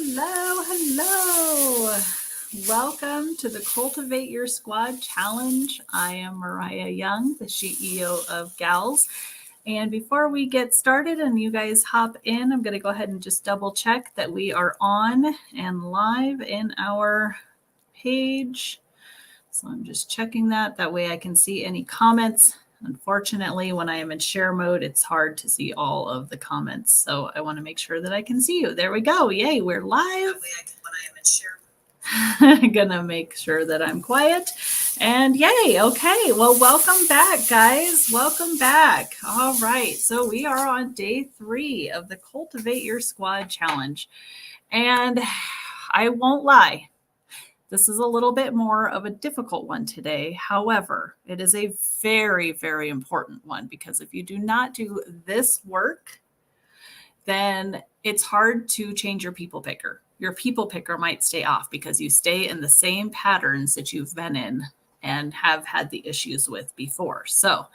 Hello, hello. Welcome to the Cultivate Your Squad Challenge. I am Mariah Young, the CEO of Gals. And before we get started and you guys hop in, I'm going to go ahead and just double check that we are on and live in our page. So I'm just checking that. That way I can see any comments. Unfortunately, when I am in share mode, it's hard to see all of the comments. So I want to make sure that I can see you. There we go. Yay, we're live. I'm going to make sure that I'm quiet. And yay, okay. Well, welcome back, guys. Welcome back. All right. So we are on day 3 of the Cultivate Your Squad Challenge. And I won't lie. This is a little bit more of a difficult one today. However, it is a very, very important one because if you do not do this work, then it's hard to change your people picker. Your people picker might stay off because you stay in the same patterns that you've been in and have had the issues with before. So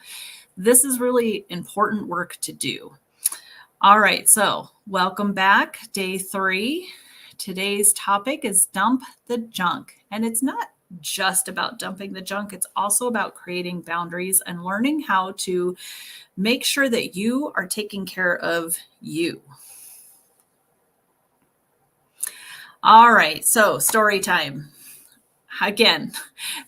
this is really important work to do. All right, so welcome back, day 3. Today's topic is dump the junk. And it's not just about dumping the junk. It's also about creating boundaries and learning how to make sure that you are taking care of you. All right, so story time. Again,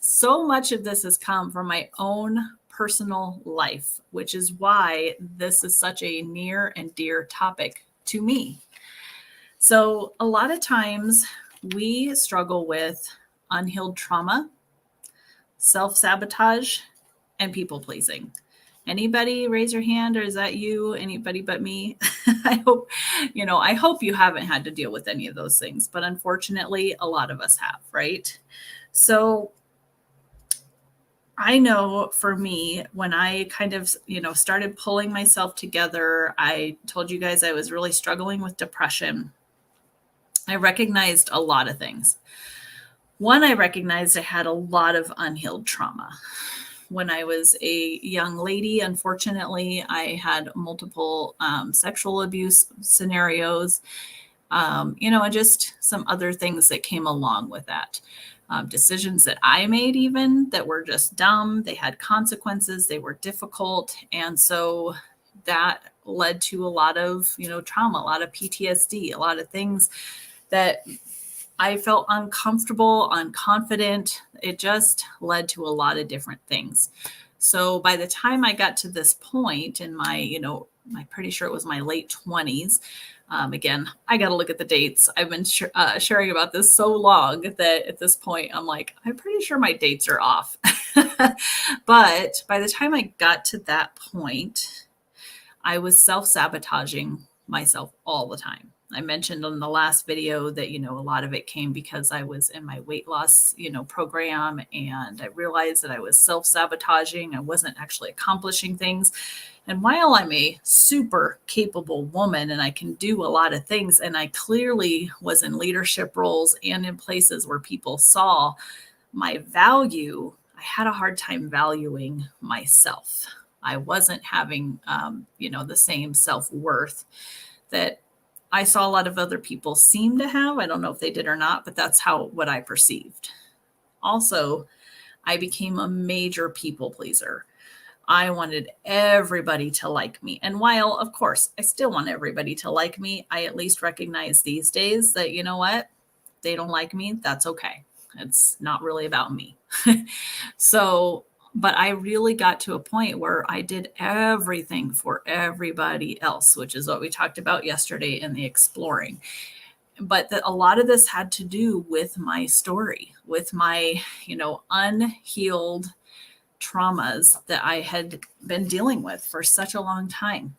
so much of this has come from my own personal life, which is why this is such a near and dear topic to me. So a lot of times we struggle with unhealed trauma, self-sabotage, and people-pleasing. Anybody raise your hand, or is that you? Anybody but me? I hope you haven't had to deal with any of those things, but unfortunately, a lot of us have, right? So I know for me, when I kind of, started pulling myself together, I told you guys I was really struggling with depression. I recognized a lot of things. One, I recognized I had a lot of unhealed trauma. When I was a young lady, unfortunately, I had multiple sexual abuse scenarios, and just some other things that came along with that. Decisions that I made even that were just dumb. They had consequences. They were difficult. And so that led to a lot of, trauma, a lot of PTSD, a lot of things that I felt uncomfortable, unconfident. It just led to a lot of different things. So by the time I got to this point in my, I'm pretty sure it was my late 20s. Again, I got to look at the dates. I've been sharing about this so long that at this point, I'm like, I'm pretty sure my dates are off. But by the time I got to that point, I was self-sabotaging myself all the time. I mentioned on the last video that, a lot of it came because I was in my weight loss, program, and I realized that I was self-sabotaging. I wasn't actually accomplishing things. And while I'm a super capable woman and I can do a lot of things, and I clearly was in leadership roles and in places where people saw my value, I had a hard time valuing myself. I wasn't having, the same self-worth that I saw a lot of other people seem to have. I don't know if they did or not, but that's what I perceived. Also, I became a major people pleaser. I wanted everybody to like me. And while, of course, I still want everybody to like me, I at least recognize these days that, you know what, they don't like me. That's okay. It's not really about me. But I really got to a point where I did everything for everybody else, which is what we talked about yesterday in the exploring. But a lot of this had to do with my story, with my, unhealed traumas that I had been dealing with for such a long time.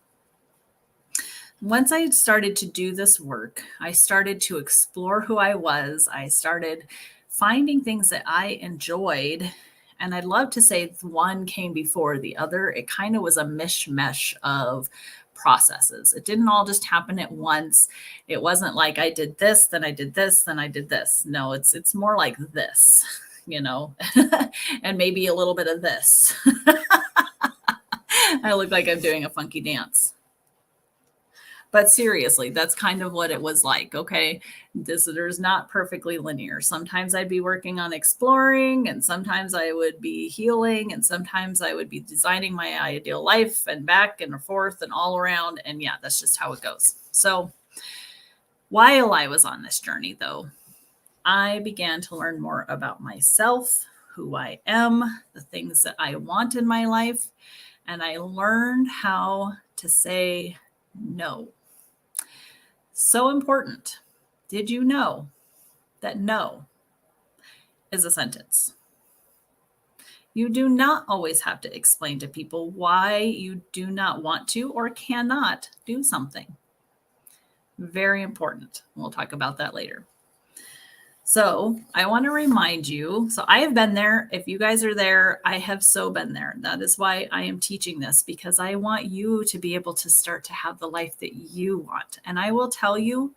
Once I started to do this work, I started to explore who I was. I started finding things that I enjoyed. And I'd love to say one came before the other. It kind of was a mishmash of processes. It didn't all just happen at once. It wasn't like I did this, then I did this, then I did this. No, it's more like this, and maybe a little bit of this. I look like I'm doing a funky dance. But seriously, that's kind of what it was like. Okay. There's not perfectly linear. Sometimes I'd be working on exploring, and sometimes I would be healing, and sometimes I would be designing my ideal life, and back and forth and all around. And yeah, that's just how it goes. So while I was on this journey, though, I began to learn more about myself, who I am, the things that I want in my life, and I learned how to say no. So important. Did you know that no is a sentence? You do not always have to explain to people why you do not want to or cannot do something. Very important. We'll talk about that later. So I want to remind you, so I have been there. If you guys are there, I have so been there. That is why I am teaching this, because I want you to be able to start to have the life that you want. And I will tell you,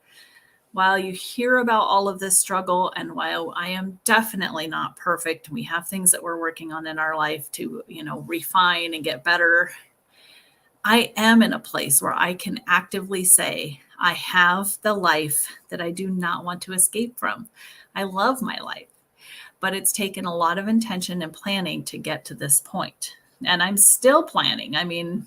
while you hear about all of this struggle, and while I am definitely not perfect, we have things that we're working on in our life to, refine and get better. I am in a place where I can actively say, I have the life that I do not want to escape from. I love my life, but it's taken a lot of intention and planning to get to this point. And I'm still planning. I mean,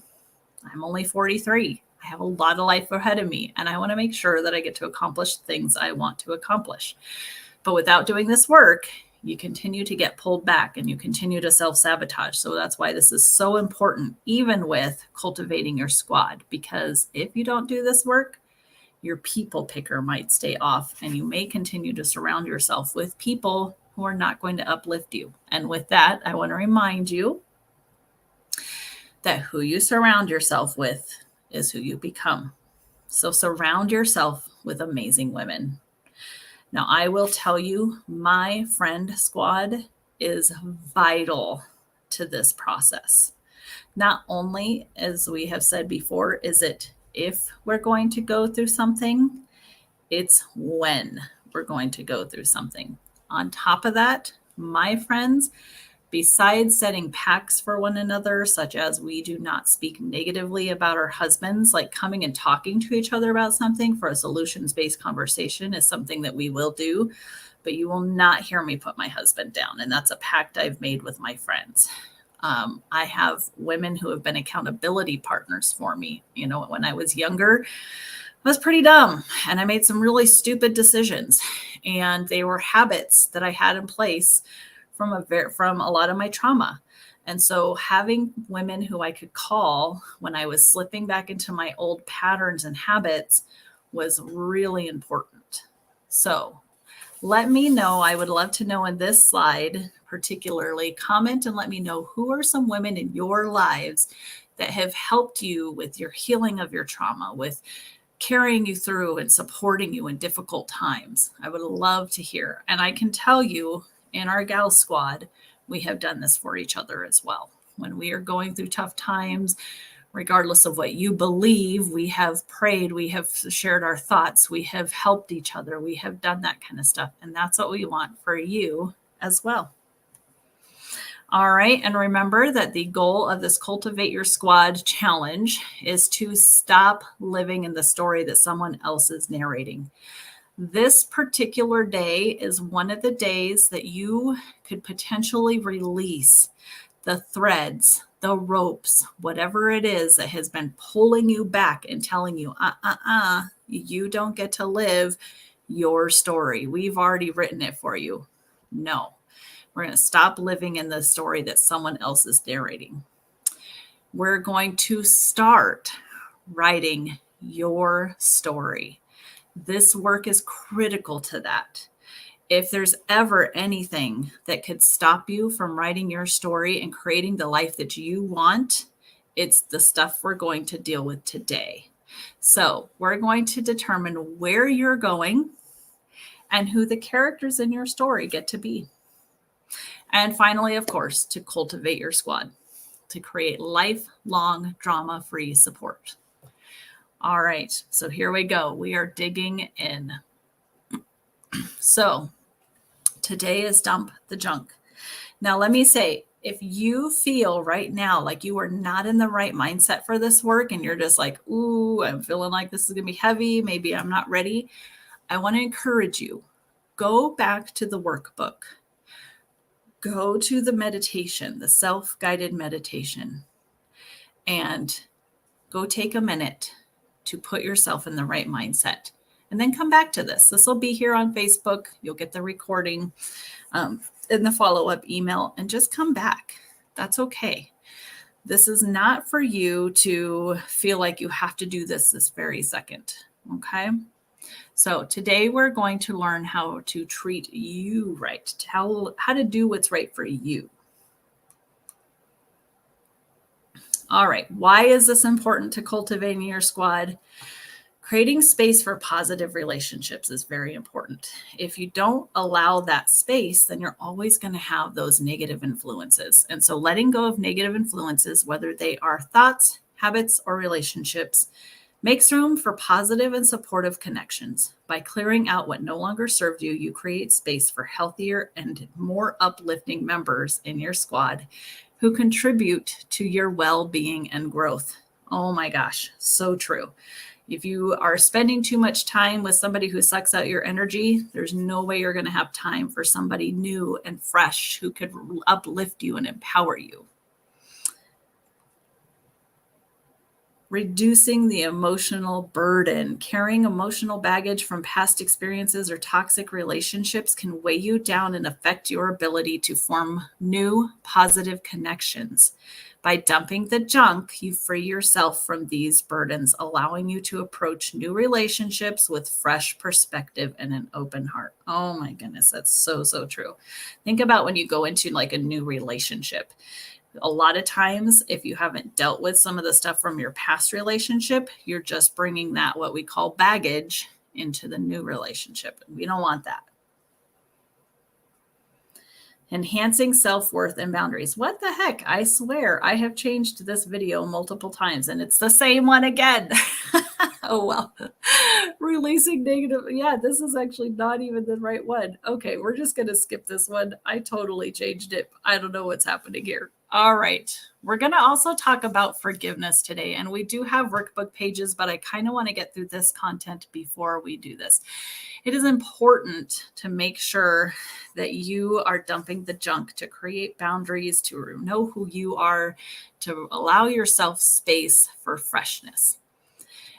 I'm only 43. I have a lot of life ahead of me, and I want to make sure that I get to accomplish things I want to accomplish. But without doing this work, you continue to get pulled back and you continue to self-sabotage. So that's why this is so important, even with cultivating your squad, because if you don't do this work, your people picker might stay off, and you may continue to surround yourself with people who are not going to uplift you. And with that, I want to remind you that who you surround yourself with is who you become. So surround yourself with amazing women. Now, I will tell you, my friend squad is vital to this process. Not only, as we have said before, is it if we're going to go through something, it's when we're going to go through something. On top of that, my friends, besides setting pacts for one another, such as we do not speak negatively about our husbands, like coming and talking to each other about something for a solutions-based conversation is something that we will do, but you will not hear me put my husband down. And that's a pact I've made with my friends. I have women who have been accountability partners for me. When I was younger, I was pretty dumb and I made some really stupid decisions, and they were habits that I had in place from a lot of my trauma. And so having women who I could call when I was slipping back into my old patterns and habits was really important. So let me know. I would love to know in this slide, particularly, comment and let me know who are some women in your lives that have helped you with your healing of your trauma, with carrying you through and supporting you in difficult times. I would love to hear. And I can tell you, in our gal squad, we have done this for each other as well. When we are going through tough times, regardless of what you believe, we have prayed, we have shared our thoughts, we have helped each other, we have done that kind of stuff. And that's what we want for you as well. All right. And remember that the goal of this Cultivate Your Squad challenge is to stop living in the story that someone else is narrating. This particular day is one of the days that you could potentially release the threads, the ropes, whatever it is that has been pulling you back and telling you, you don't get to live your story. We've already written it for you. No, we're going to stop living in the story that someone else is narrating. We're going to start writing your story. This work is critical to that. If there's ever anything that could stop you from writing your story and creating the life that you want, it's the stuff we're going to deal with today. So we're going to determine where you're going and who the characters in your story get to be. And finally, of course, to cultivate your squad, to create lifelong drama-free support. All right, so here we go. We are digging in. So today is dump the junk. Now, let me say, If you feel right now like you are not in the right mindset for this work and you're just like, ooh, I'm feeling like this is going to be heavy, maybe I'm not ready, I want to encourage you, go back to the workbook. Go to the meditation, the self-guided meditation, and go take a minute to put yourself in the right mindset. And then come back to this. This will be here on Facebook. You'll get the recording in the follow-up email, and just come back. That's okay. This is not for you to feel like you have to do this very second. Okay. So today we're going to learn how to treat you right, how to do what's right for you. All right. Why is this important to cultivating your squad? Creating space for positive relationships is very important. If you don't allow that space, then you're always going to have those negative influences. And so letting go of negative influences, whether they are thoughts, habits, or relationships, makes room for positive and supportive connections. By clearing out what no longer served you, you create space for healthier and more uplifting members in your squad who contribute to your well-being and growth. Oh my gosh, so true. If you are spending too much time with somebody who sucks out your energy, there's no way you're going to have time for somebody new and fresh who could uplift you and empower you. Reducing the emotional burden. Carrying emotional baggage from past experiences or toxic relationships can weigh you down and affect your ability to form new positive connections. By dumping the junk, you free yourself from these burdens, allowing you to approach new relationships with fresh perspective and an open heart. Oh my goodness, that's so, so true. Think about when you go into like a new relationship. A lot of times, if you haven't dealt with some of the stuff from your past relationship, you're just bringing that, what we call baggage, into the new relationship. We don't want that. Enhancing self-worth and boundaries. What the heck? I swear I have changed this video multiple times and it's the same one again. Oh, well. Releasing negative. Yeah, this is actually not even the right one. Okay, we're just going to skip this one. I totally changed it. I don't know what's happening here. All right. We're going to also talk about forgiveness today. And we do have workbook pages, but I kind of want to get through this content before we do this. It is important to make sure that you are dumping the junk, to create boundaries, to know who you are, to allow yourself space for freshness.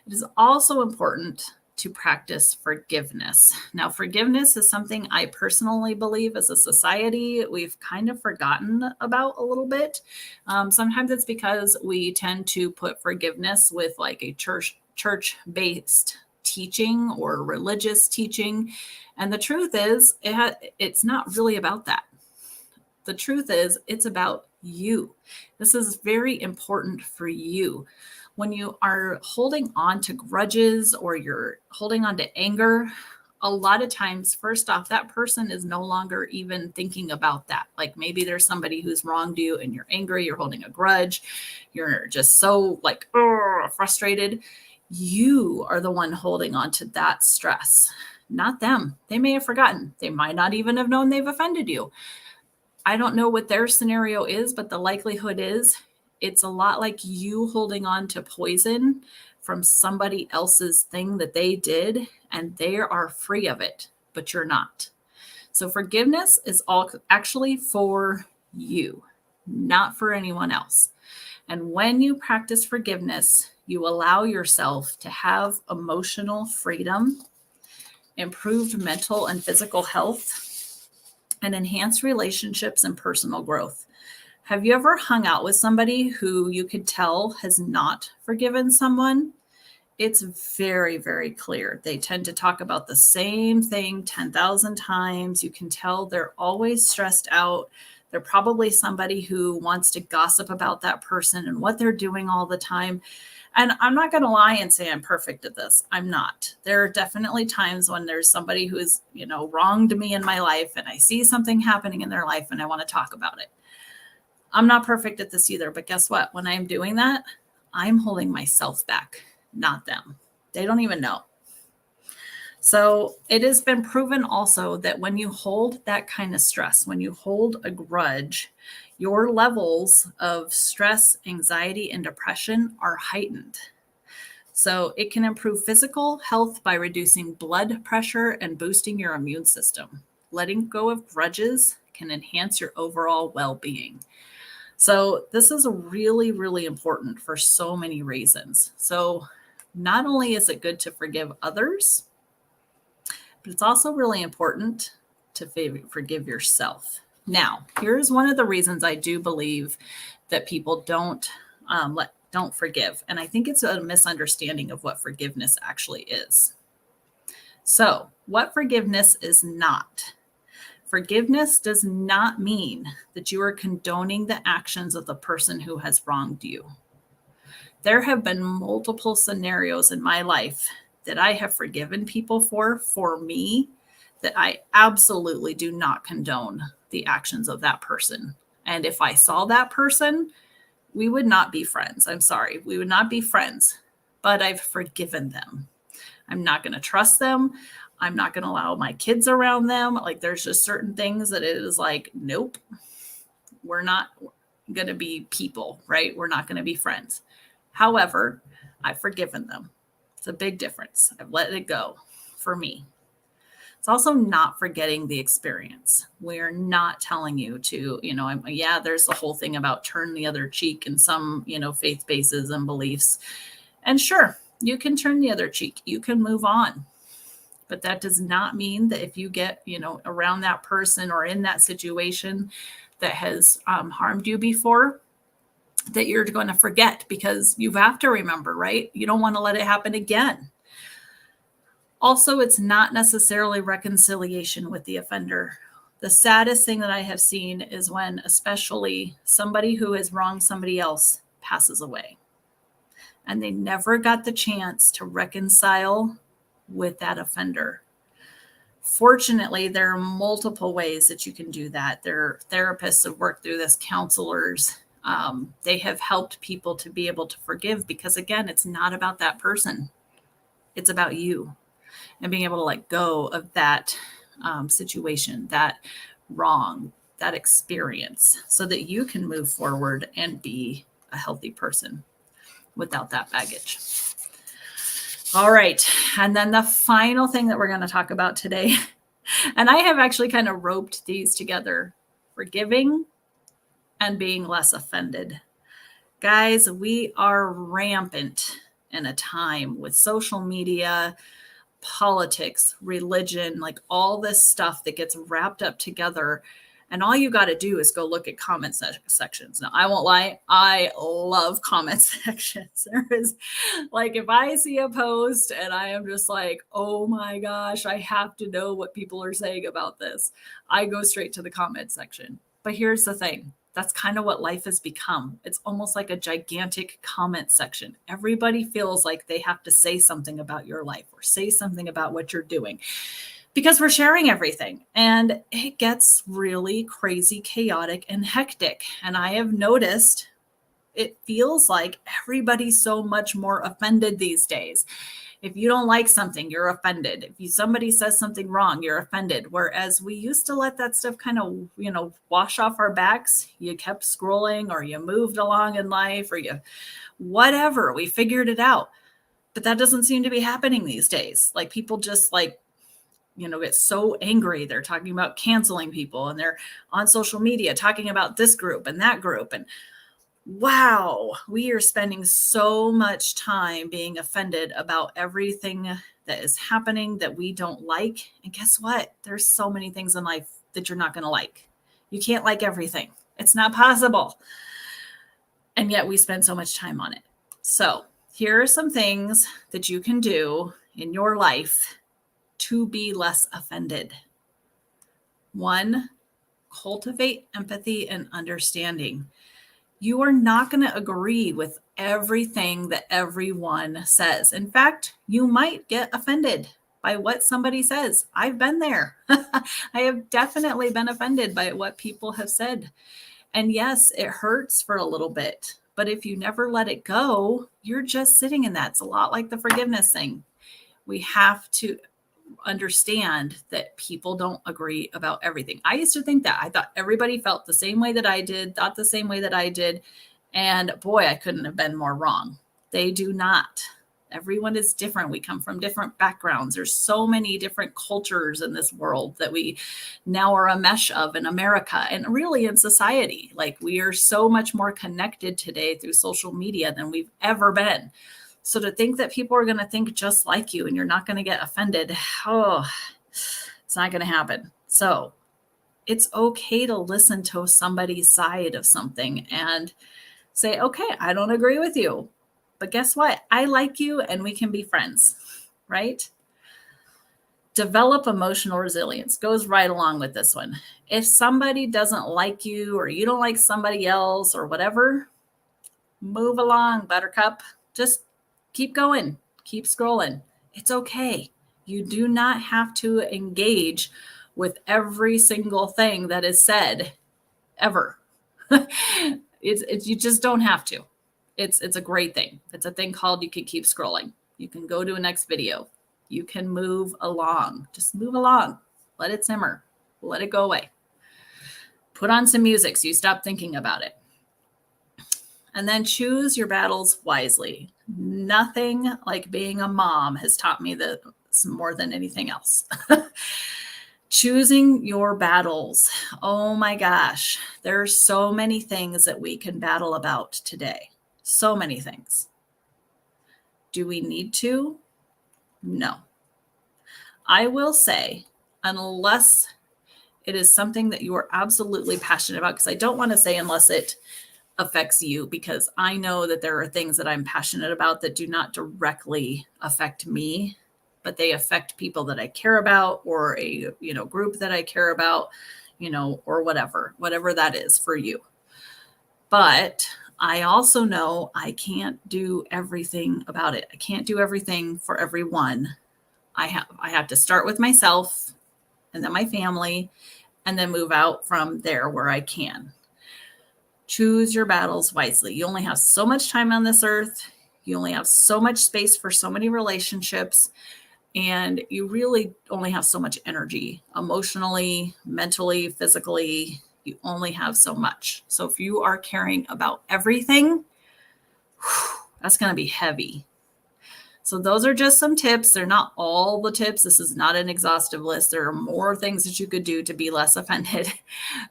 It is also important to practice forgiveness. Now, forgiveness is something I personally believe as a society we've kind of forgotten about a little bit. Sometimes it's because we tend to put forgiveness with like a church-based teaching or religious teaching. And the truth is, it's not really about that. The truth is, it's about you. This is very important for you. When you are holding on to grudges or you're holding on to anger, a lot of times, first off, that person is no longer even thinking about that. Like maybe there's somebody who's wronged you and you're angry, you're holding a grudge, you're just so like frustrated. You are the one holding on to that stress, not them. They may have forgotten. They might not even have known they've offended you. I don't know what their scenario is, but the likelihood is it's a lot like you holding on to poison from somebody else's thing that they did, and they are free of it, but you're not. So forgiveness is all actually for you, not for anyone else. And when you practice forgiveness, you allow yourself to have emotional freedom, improved mental and physical health, and enhanced relationships and personal growth. Have you ever hung out with somebody who you could tell has not forgiven someone? It's very, very clear. They tend to talk about the same thing 10,000 times. You can tell they're always stressed out. They're probably somebody who wants to gossip about that person and what they're doing all the time. And I'm not going to lie and say I'm perfect at this. I'm not. There are definitely times when there's somebody who has, wronged me in my life and I see something happening in their life and I want to talk about it. I'm not perfect at this either, but guess what? When I'm doing that, I'm holding myself back, not them. They don't even know. So it has been proven also that when you hold that kind of stress, when you hold a grudge, your levels of stress, anxiety, and depression are heightened. So it can improve physical health by reducing blood pressure and boosting your immune system. Letting go of grudges can enhance your overall well being. So this is really, really important for so many reasons. So not only is it good to forgive others, but it's also really important to forgive yourself. Now, here's one of the reasons I do believe that people don't forgive, and I think it's a misunderstanding of what forgiveness actually is. So, what forgiveness is not. Forgiveness does not mean that you are condoning the actions of the person who has wronged you. There have been multiple scenarios in my life that I have forgiven people for me, that I absolutely do not condone the actions of that person. And if I saw that person, we would not be friends. I'm sorry, we would not be friends, but I've forgiven them. I'm not going to trust them. I'm not going to allow my kids around them. Like, there's just certain things that it is like, nope, we're not going to be people, right? We're not going to be friends. However, I've forgiven them. It's a big difference. I've let it go for me. It's also not forgetting the experience. We're not telling you to, there's the whole thing about turn the other cheek in some, faith bases and beliefs. And sure, you can turn the other cheek. You can move on. But that does not mean that if you get, around that person or in that situation that has harmed you before, that you're going to forget, because you have to remember, right? You don't want to let it happen again. Also, it's not necessarily reconciliation with the offender. The saddest thing that I have seen is when, especially somebody who has wronged somebody else passes away, and they never got the chance to reconcile with that offender. Fortunately, there are multiple ways that you can do that. There are therapists that work through this, counselors. They have helped people to be able to forgive, because again, it's not about that person. It's about you and being able to let go of that situation, that wrong, that experience, so that you can move forward and be a healthy person without that baggage. All right. And then the final thing that we're going to talk about today, and I have actually kind of roped these together: forgiving and being less offended. Guys, we are rampant in a time with social media, politics, religion, like all this stuff that gets wrapped up together. And all you got to do is go look at comment sections. Now, I won't lie, I love comment sections. There is, like, if I see a post and I am just like, oh my gosh, I have to know what people are saying about this, I go straight to the comment section. But here's the thing. That's kind of what life has become. It's almost like a gigantic comment section. Everybody feels like they have to say something about your life or say something about what you're doing, because we're sharing everything, and it gets really crazy, chaotic, and hectic. And I have noticed it feels like everybody's so much more offended these days. If you don't like something, you're offended. If somebody says something wrong, you're offended. Whereas we used to let that stuff kind of, wash off our backs. You kept scrolling, or you moved along in life, or whatever. We figured it out. But that doesn't seem to be happening these days. Like, people just get so angry. They're talking about canceling people, and they're on social media talking about this group and that group. And wow, we are spending so much time being offended about everything that is happening that we don't like. And guess what? There's so many things in life that you're not going to like. You can't like everything. It's not possible. And yet we spend so much time on it. So here are some things that you can do in your life to be less offended. 1, cultivate empathy and understanding. You are not going to agree with everything that everyone says. In fact, you might get offended by what somebody says. I've been there. I have definitely been offended by what people have said. And yes, it hurts for a little bit. But if you never let it go, you're just sitting in that. It's a lot like the forgiveness thing. We have to understand that people don't agree about everything. I used to think that. I thought everybody felt the same way that I did, thought the same way that I did. And boy, I couldn't have been more wrong. They do not. Everyone is different. We come from different backgrounds. There's so many different cultures in this world that we now are a mesh of in America and really in society. Like, we are so much more connected today through social media than we've ever been. So to think that people are going to think just like you and you're not going to get offended, oh, it's not going to happen. So it's okay to listen to somebody's side of something and say, okay, I don't agree with you, but guess what? I like you and we can be friends, right? Develop emotional resilience goes right along with this one. If somebody doesn't like you or you don't like somebody else or whatever, move along, buttercup. Just keep going, keep scrolling. It's okay. You do not have to engage with every single thing that is said ever. It's you just don't have to. It's a great thing. It's a thing called you can keep scrolling. You can go to a next video. You can move along. Just move along. Let it simmer. Let it go away. Put on some music so you stop thinking about it. And then choose your battles wisely. Nothing like being a mom has taught me that more than anything else. Choosing your battles. Oh my gosh. There are so many things that we can battle about today. So many things. Do we need to? No. I will say, unless it is something that you are absolutely passionate about, because I don't want to say unless it affects you, because I know that there are things that I'm passionate about that do not directly affect me, but they affect people that I care about, or a group that I care about, or whatever that is for you. But I also know I can't do everything about it. I can't do everything for everyone. I have to start with myself and then my family, and then move out from there where I can. Choose your battles wisely. You only have so much time on this earth. You only have so much space for so many relationships. And you really only have so much energy, emotionally, mentally, physically. You only have so much. So if you are caring about everything, that's going to be heavy. So those are just some tips. They're not all the tips. This is not an exhaustive list. There are more things that you could do to be less offended,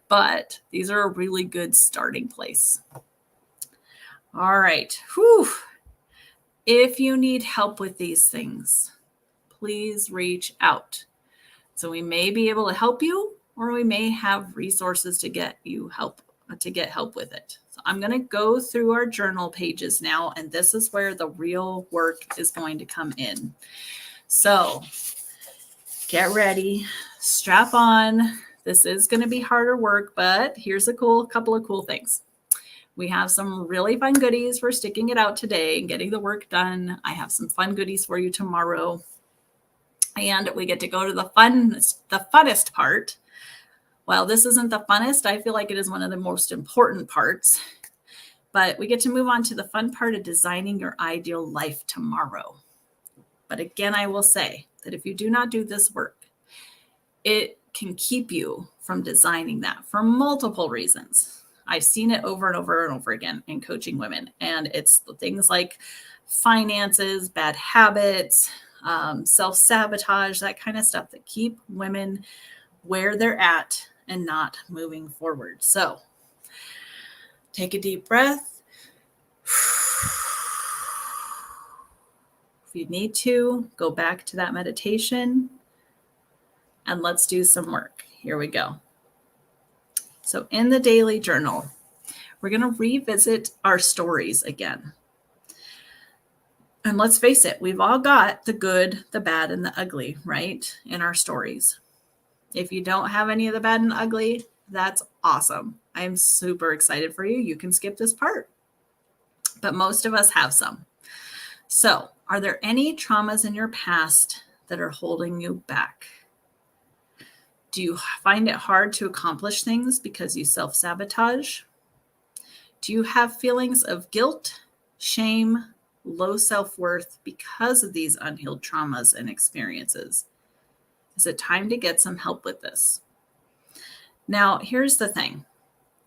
but these are a really good starting place. All right. Whew. If you need help with these things, please reach out. So we may be able to help you, or we may have resources to get help with it. So I'm going to go through our journal pages now, and this is where the real work is going to come in. So get ready, strap on. This is going to be harder work, but here's a couple of cool things. We have some really fun goodies for sticking it out today and getting the work done. I have some fun goodies for you tomorrow. And we get to go to the funnest part. Well, this isn't the funnest. I feel like it is one of the most important parts. But we get to move on to the fun part of designing your ideal life tomorrow. But again, I will say that if you do not do this work, it can keep you from designing that for multiple reasons. I've seen it over and over and over again in coaching women. And it's things like finances, bad habits, self-sabotage, that kind of stuff that keep women where they're at and not moving forward. So take a deep breath. If you need to, go back to that meditation and let's do some work. Here we go. So in the daily journal, we're going to revisit our stories again. And let's face it, we've all got the good, the bad, and the ugly, right, in our stories. If you don't have any of the bad and ugly, that's awesome. I'm super excited for you. You can skip this part. But most of us have some. So, are there any traumas in your past that are holding you back? Do you find it hard to accomplish things because you self-sabotage? Do you have feelings of guilt, shame, low self-worth because of these unhealed traumas and experiences? Is it time to get some help with this? Now, here's the thing.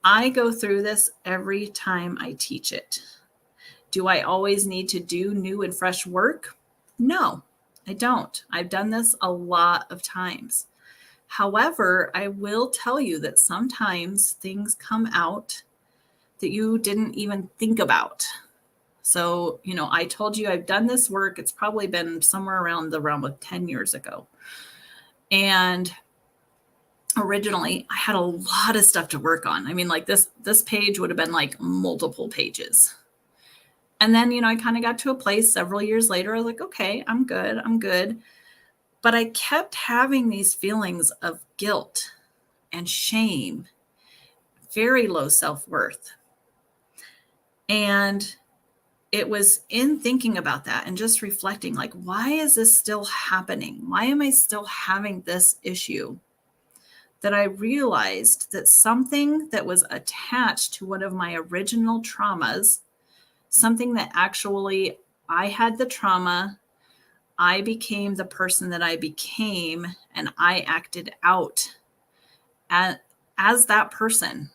I go through this every time I teach it. Do I always need to do new and fresh work? No, I don't. I've done this a lot of times. However, I will tell you that sometimes things come out that you didn't even think about. So, I told you I've done this work. It's probably been somewhere around the realm of 10 years ago. And originally, I had a lot of stuff to work on. I mean, like this page would have been like multiple pages. And then, I kind of got to a place several years later. I was like, okay, I'm good. But I kept having these feelings of guilt and shame, very low self-worth. And it was in thinking about that and just reflecting, like, why is this still happening? Why am I still having this issue? That I realized that something that was attached to one of my original traumas, something that actually I had the trauma, I became the person that I became, and I acted out as that person.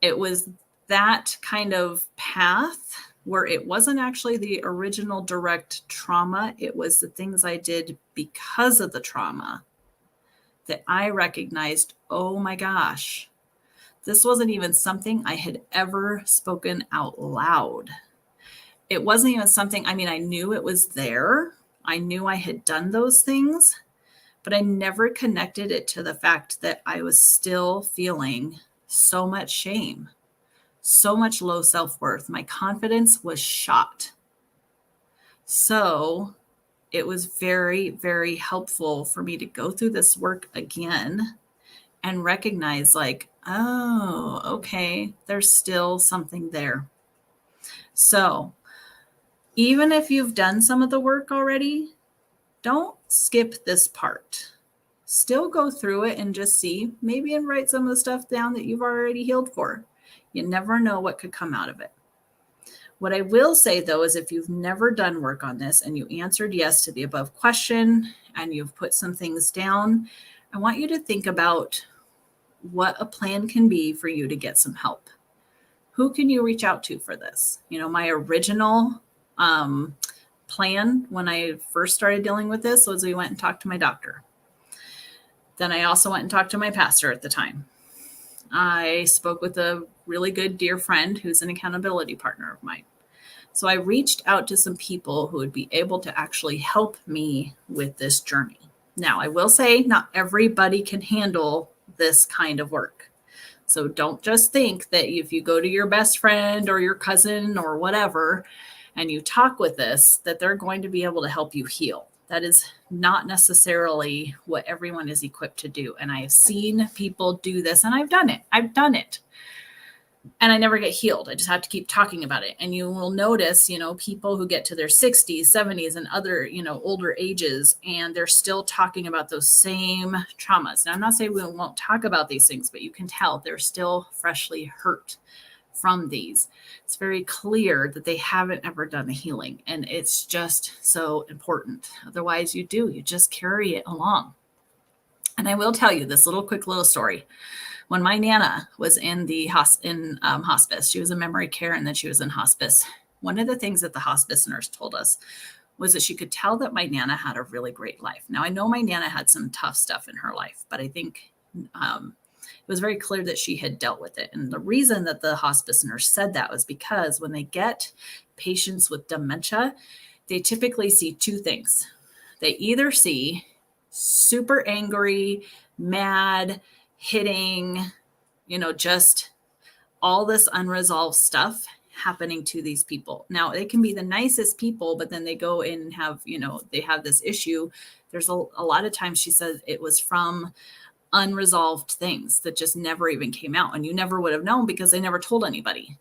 It was that kind of path where it wasn't actually the original direct trauma. It was the things I did because of the trauma that I recognized, oh my gosh, this wasn't even something I had ever spoken out loud. It wasn't even something, I knew it was there. I knew I had done those things, but I never connected it to the fact that I was still feeling so much shame, so much low self-worth. My confidence was shot. So it was very, very helpful for me to go through this work again and recognize, like, oh, okay, there's still something there. So even if you've done some of the work already, don't skip this part. Still go through it and just see, maybe, and write some of the stuff down that you've already healed for. You never know what could come out of it. What I will say, though, is if you've never done work on this and you answered yes to the above question and you've put some things down, I want you to think about what a plan can be for you to get some help. Who can you reach out to for this? My original plan when I first started dealing with this was we went and talked to my doctor. Then I also went and talked to my pastor at the time. I spoke with a really good dear friend who's an accountability partner of mine. So I reached out to some people who would be able to actually help me with this journey. Now, I will say not everybody can handle this kind of work. So don't just think that if you go to your best friend or your cousin or whatever, and you talk with this, that they're going to be able to help you heal. That is not necessarily what everyone is equipped to do. And I have seen people do this, and I've done it. And I never get healed. I just have to keep talking about it. And you will notice, people who get to their 60s, 70s, and other, older ages, and they're still talking about those same traumas. Now, I'm not saying we won't talk about these things, but you can tell they're still freshly hurt from these. It's very clear that they haven't ever done the healing. And it's just so important. Otherwise, you just carry it along. And I will tell you this quick little story. When my Nana was in the hospice, she was in memory care and then she was in hospice. One of the things that the hospice nurse told us was that she could tell that my Nana had a really great life. Now, I know my Nana had some tough stuff in her life, but I think it was very clear that she had dealt with it. And the reason that the hospice nurse said that was because when they get patients with dementia, they typically see two things. They either see super angry, mad, hitting, just all this unresolved stuff happening to these people. Now, they can be the nicest people, but then they go in and have, they have this issue. There's a lot of times she says it was from unresolved things that just never even came out. And you never would have known because they never told anybody.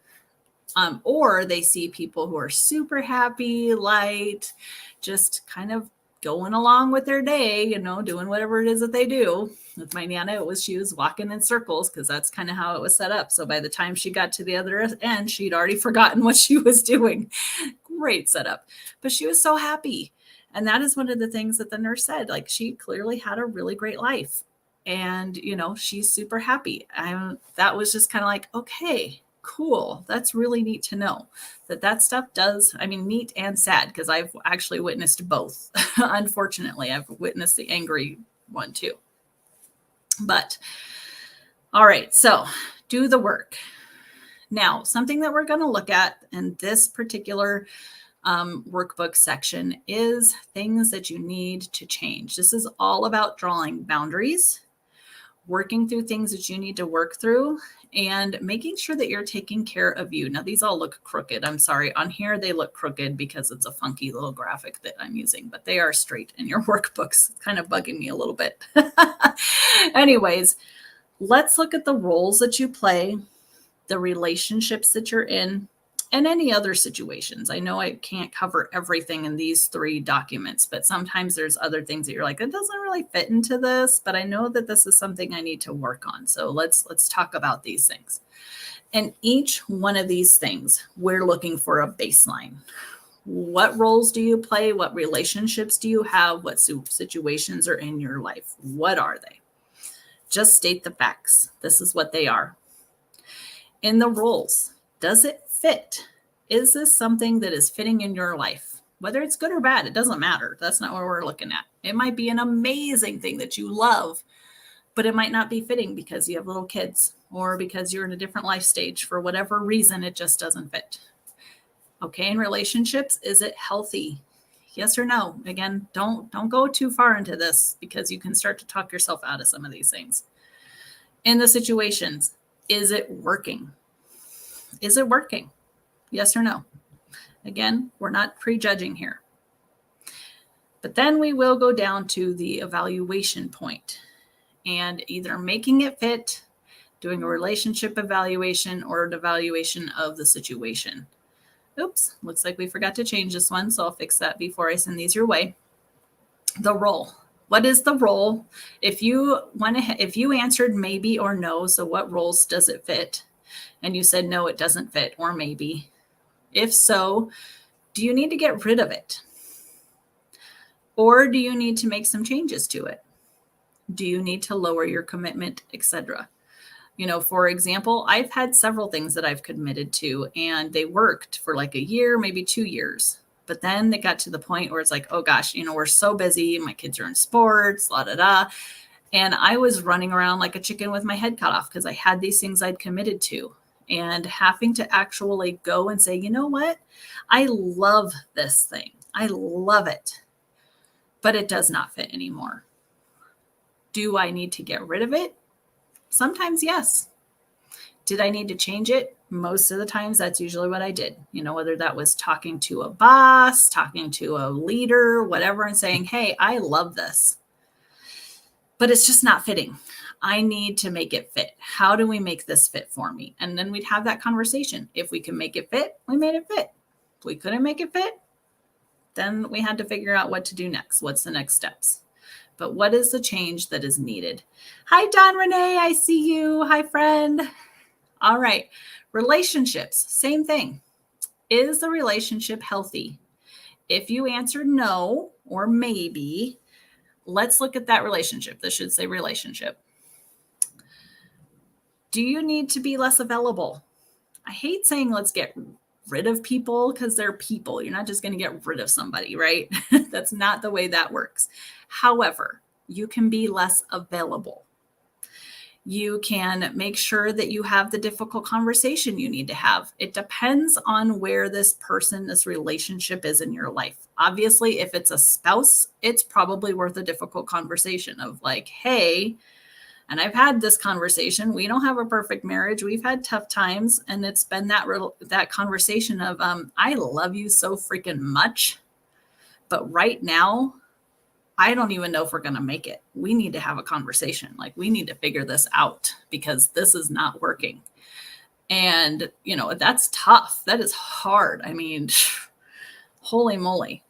Or they see people who are super happy, light, just kind of going along with their day, doing whatever it is that they do. With my Nana, she was walking in circles because that's kind of how it was set up. So by the time she got to the other end, she'd already forgotten what she was doing. Great setup. But she was so happy. And that is one of the things that the nurse said. Like, she clearly had a really great life. And, she's super happy. That was just kind of like, okay, cool. That's really neat to know that stuff does, neat and sad, because I've actually witnessed both. Unfortunately, I've witnessed the angry one too. But all right, so do the work. Now, something that we're going to look at in this particular workbook section is things that you need to change. This is all about drawing boundaries, working through things that you need to work through, and making sure that you're taking care of you. Now, these all look crooked. I'm sorry. On here, they look crooked because it's a funky little graphic that I'm using, but they are straight in your workbooks. It's kind of bugging me a little bit. Anyways, let's look at the roles that you play, the relationships that you're in, and any other situations. I know I can't cover everything in these 3 documents, but sometimes there's other things that you're like, it doesn't really fit into this, but I know that this is something I need to work on. So let's talk about these things. And each one of these things, we're looking for a baseline. What roles do you play? What relationships do you have? What situations are in your life? What are they? Just state the facts. This is what they are. In the roles, does it fit? Is this something that is fitting in your life? Whether it's good or bad, it doesn't matter. That's not what we're looking at. It might be an amazing thing that you love, but it might not be fitting because you have little kids or because you're in a different life stage. For whatever reason, it just doesn't fit. Okay, in relationships, is it healthy? Yes or no? Again, don't go too far into this because you can start to talk yourself out of some of these things. In the situations, is it working? Is it working? Yes or no? Again, we're not prejudging here. But then we will go down to the evaluation point and either making it fit, doing a relationship evaluation, or an evaluation of the situation. Oops, looks like we forgot to change this one, so I'll fix that before I send these your way. The role. What is the role? If you answered maybe or no, so what roles does it fit? And you said no, it doesn't fit, or maybe. If so, do you need to get rid of it? Or do you need to make some changes to it? Do you need to lower your commitment, etc.? For example, I've had several things that I've committed to and they worked for like a year, maybe 2 years. But then they got to the point where it's like, oh gosh, we're so busy. My kids are in sports, la da da. And I was running around like a chicken with my head cut off because I had these things I'd committed to, and having to actually go and say, you know what? I love this thing. I love it, but it does not fit anymore. Do I need to get rid of it? Sometimes, yes. Did I need to change it? Most of the times, that's usually what I did. Whether that was talking to a boss, talking to a leader, whatever, and saying, hey, I love this, but it's just not fitting. I need to make it fit. How do we make this fit for me? And then we'd have that conversation. If we can make it fit, we made it fit. If we couldn't make it fit, then we had to figure out what to do next. What's the next steps? But what is the change that is needed? Hi, Don Renee. I see you. Hi, friend. All right. Relationships, same thing. Is the relationship healthy? If you answered no or maybe, let's look at that relationship. This should say relationship. Do you need to be less available? I hate saying let's get rid of people because they're people. You're not just going to get rid of somebody, right? That's not the way that works. However, you can be less available. You can make sure that you have the difficult conversation you need to have. It depends on where this relationship is in your life. Obviously, if it's a spouse, it's probably worth a difficult conversation of like, hey, and I've had this conversation. We don't have a perfect marriage. We've had tough times. And it's been that conversation of, I love you so freaking much. But right now, I don't even know if we're going to make it. We need to have a conversation. Like, we need to figure this out because this is not working. And, that's tough. That is hard. Holy moly.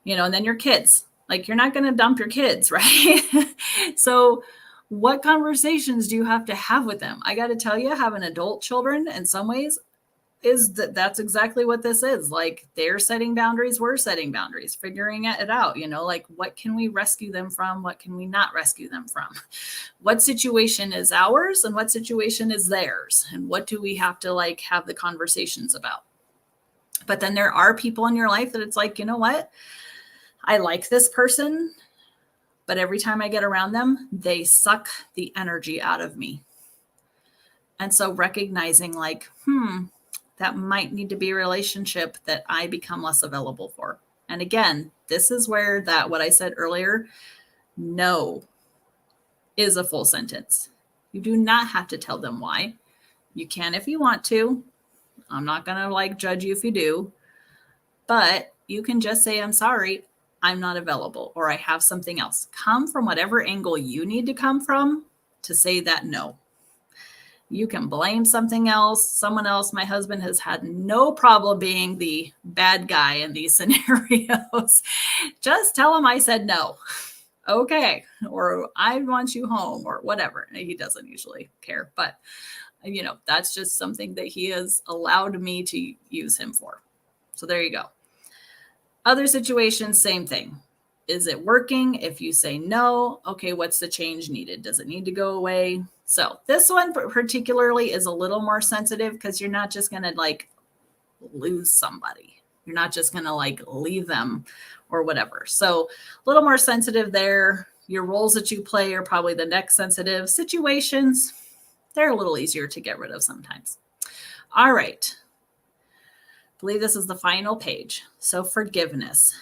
And then your kids, like, you're not going to dump your kids, right? So what conversations do you have to have with them? I got to tell you, having adult children in some ways, is that that's exactly what this is. Like, they're setting boundaries, we're setting boundaries, figuring it out, like, what can we rescue them from? What can we not rescue them from? What situation is ours and what situation is theirs? And what do we have to like have the conversations about? But then there are people in your life that it's like, you know what? I like this person, but every time I get around them, they suck the energy out of me. And so recognizing like, that might need to be a relationship that I become less available for. And again, this is where that, what I said earlier, no is a full sentence. You do not have to tell them why. You can if you want to. I'm not going to like judge you if you do, but you can just say, I'm sorry, I'm not available, or I have something else. Come from whatever angle you need to come from to say that no. You can blame something else, someone else. My husband has had no problem being the bad guy in these scenarios. Just tell him I said no. Okay. Or I want you home or whatever. He doesn't usually care, but that's just something that he has allowed me to use him for. So there you go. Other situations, same thing. Is it working? If you say no, okay, what's the change needed? Does it need to go away? So this one particularly is a little more sensitive because you're not just going to like lose somebody. You're not just going to like leave them or whatever. So a little more sensitive there. Your roles that you play are probably the next sensitive. Situations, they're a little easier to get rid of sometimes. All right. I believe this is the final page. So forgiveness.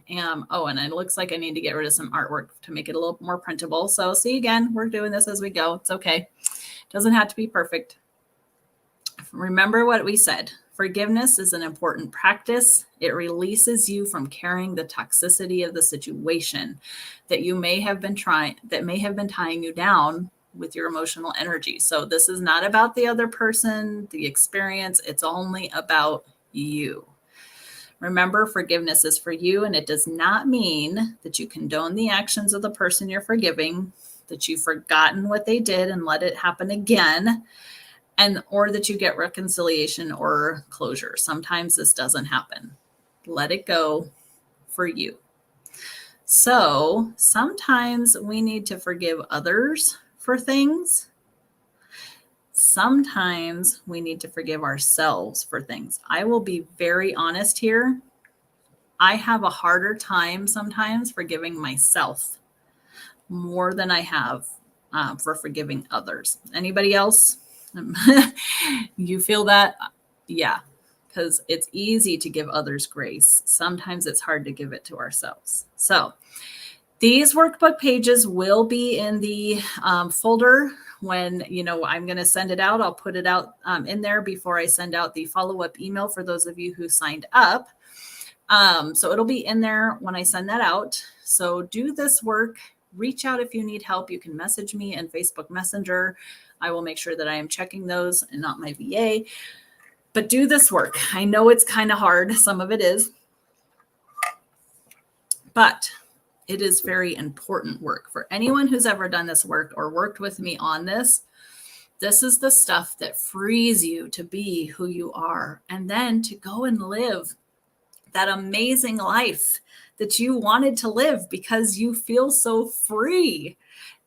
And it looks like I need to get rid of some artwork to make it a little more printable. So see, again, we're doing this as we go. It's okay. Doesn't have to be perfect. Remember what we said. Forgiveness is an important practice. It releases you from carrying the toxicity of the situation that may have been tying you down with your emotional energy. So this is not about the other person, the experience. It's only about you. Remember, forgiveness is for you, and it does not mean that you condone the actions of the person you're forgiving, that you've forgotten what they did and let it happen again, or that you get reconciliation or closure. Sometimes this doesn't happen. Let it go for you. So sometimes we need to forgive others for things. Sometimes we need to forgive ourselves for things. I will be very honest here. I have a harder time sometimes forgiving myself more than I have for forgiving others. Anybody else? You feel that? Yeah, because it's easy to give others grace. Sometimes it's hard to give it to ourselves. So these workbook pages will be in the folder when, I'm going to send it out. I'll put it out in there before I send out the follow-up email for those of you who signed up. So it'll be in there when I send that out. So do this work. Reach out if you need help. You can message me in Facebook Messenger. I will make sure that I am checking those and not my VA. But do this work. I know it's kind of hard. Some of it is. But it is very important work. For anyone who's ever done this work or worked with me on this, this is the stuff that frees you to be who you are and then to go and live that amazing life that you wanted to live because you feel so free.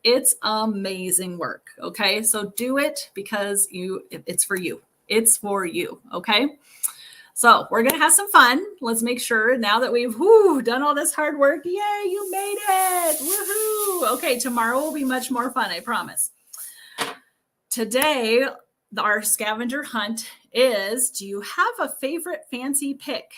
It's amazing work. Okay. So do it because it's for you. It's for you. Okay. So we're going to have some fun. Let's make sure now that we've done all this hard work. Yay, you made it. Woohoo. Okay. Tomorrow will be much more fun. I promise. Today, our scavenger hunt is, do you have a favorite fancy pick?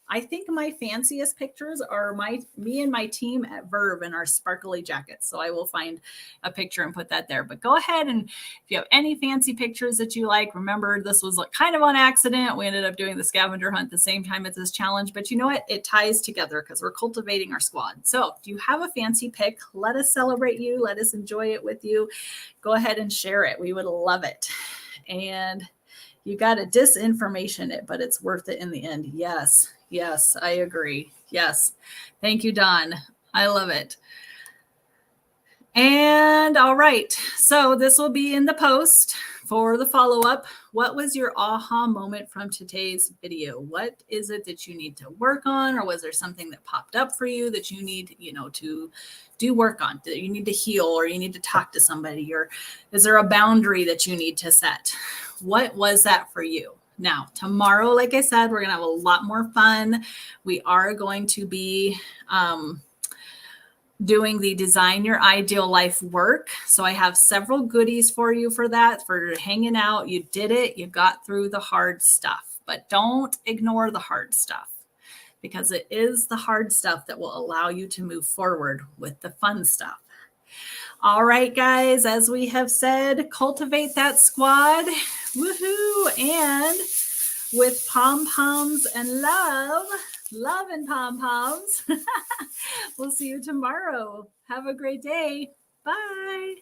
I think my fanciest pictures are me and my team at Verve in our sparkly jackets. So I will find a picture and put that there. But go ahead, and if you have any fancy pictures that you like, remember this was kind of on accident. We ended up doing the scavenger hunt the same time as this challenge. But you know what? It ties together because we're cultivating our squad. So if you have a fancy pick, let us celebrate you. Let us enjoy it with you. Go ahead and share it. We would love it. And you got to disinformation it, but it's worth it in the end. Yes. Yes, I agree. Yes. Thank you, Don. I love it. And all right, so this will be in the post for the follow-up. What was your aha moment from today's video? What is it that you need to work on, or was there something that popped up for you that you need, to do work on, that you need to heal, or you need to talk to somebody, or is there a boundary that you need to set? What was that for you? Now, tomorrow, like I said, we're going to have a lot more fun. We are going to be doing the Design Your Ideal Life work. So I have several goodies for you for that, for hanging out. You did it. You got through the hard stuff, but don't ignore the hard stuff, because it is the hard stuff that will allow you to move forward with the fun stuff. All right, guys, as we have said, cultivate that squad. Woohoo! And with pom-poms and love and pom-poms. We'll see you tomorrow. Have a great day. Bye.